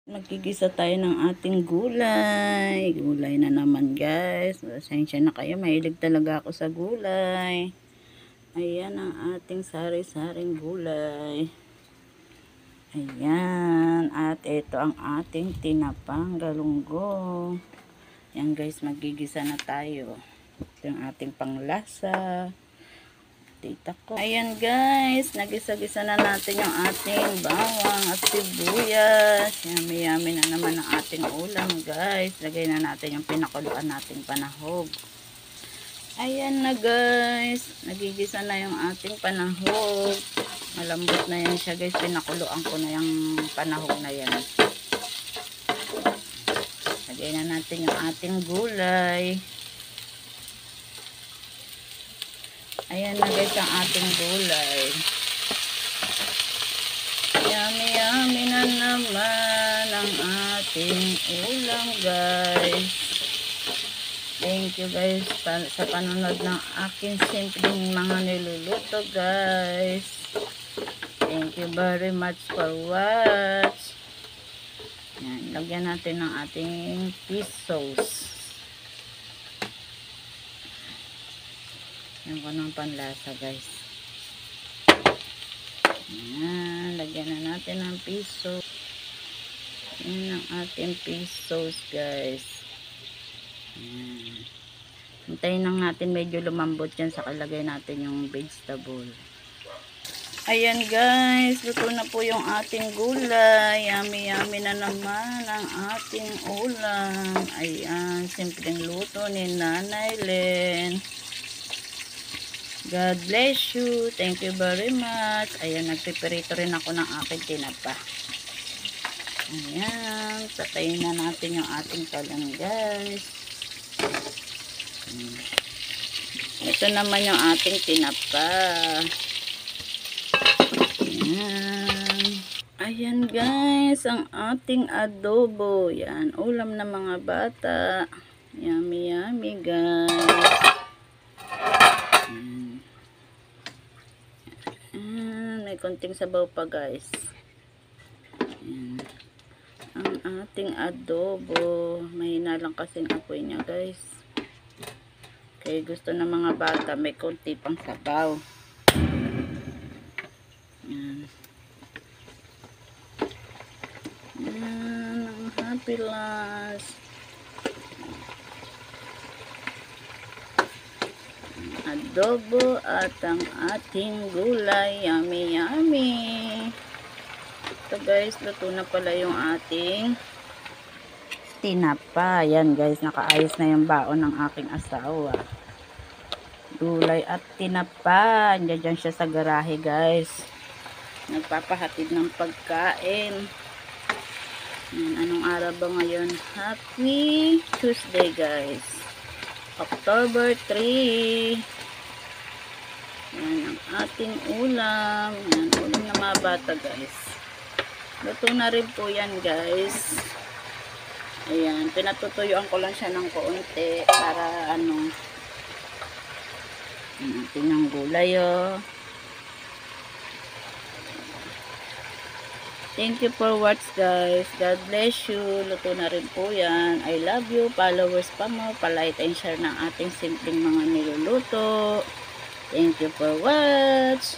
Magigisa tayo ng ating gulay. Gulay na naman guys. Pasensya na kayo. Mahilig talaga ako sa gulay. Ayan ang ating sari-saring gulay. Ayan. At ito ang ating tinapang galunggong. Ayan guys, magigisa na tayo. Ito yung ating panglasa. Tita ko. Ayan guys, nagisa-gisa na natin yung ating bawang at sibuyas. Yummy-yummy na naman ang ating ulam guys. Lagay na natin yung pinakuluan nating panahog. Ayan na guys, nagigisa na yung ating panahog. Malambot na yan siya guys, pinakuluan ko na yung panahog na yan. Lagay na natin yung ating gulay. Ayan na guys ang ating gulay. Yummy-yummy na naman ang ating ulam guys. Thank you guys sa panonood ng aking simpleng mga niluluto guys. Thank you very much for watch. Yan, lagyan natin ng ating fish sauce. Yan ko ng panlasa guys. Yan, lagyan na natin ng fish sauce. Yan ang ating fish sauce guys. Yan. Hintayin lang natin medyo lumambot yan sa kalagay natin yung vegetable. Ayan guys, luto na po yung ating gulay. Yummy-yummy na naman ang ating ulam. Ayan, simpleng luto ni Nanay Len. God bless you. Thank you very much. Ayan, nagpiperito rin ako ng aking tinapa. Ayan, patayin na natin yung ating kalan guys. Ito naman yung ating tinapa. Ayan. Ayan guys, ang ating adobo. Yan, ulam ng mga bata. Yummy yummy guys. May konting sabaw pa guys. Ayan. Ang ating adobo. Mahina lang kasing apoy niya guys. Kaya gusto ng mga bata may konti pang sabaw. Ayan. Ayan ang happy lunch. Adobo at ang ating gulay. Yummy yummy. Ito guys, luto na pala yung ating tinapa. Yan guys, nakaayos na yung baon ng aking asawa. Gulay at tinapa. Diyan siya sa garahe guys. Nagpapahatid ng pagkain. Yan, anong araw ba ngayon? Happy Tuesday guys. October 3. Yan ang ating ulam. Yan, ulam ng mga bata guys. Luto na rin po yan guys. Ayan, pinatutuyuan ko lang siya ng kaunti para ano. Yan ating ng gulay oh. Thank you for watch guys. God bless you. Luto na rin po yan. I love you. Followers pa mo. Palike and share ng ating simpleng mga niluluto. Thank you for watch.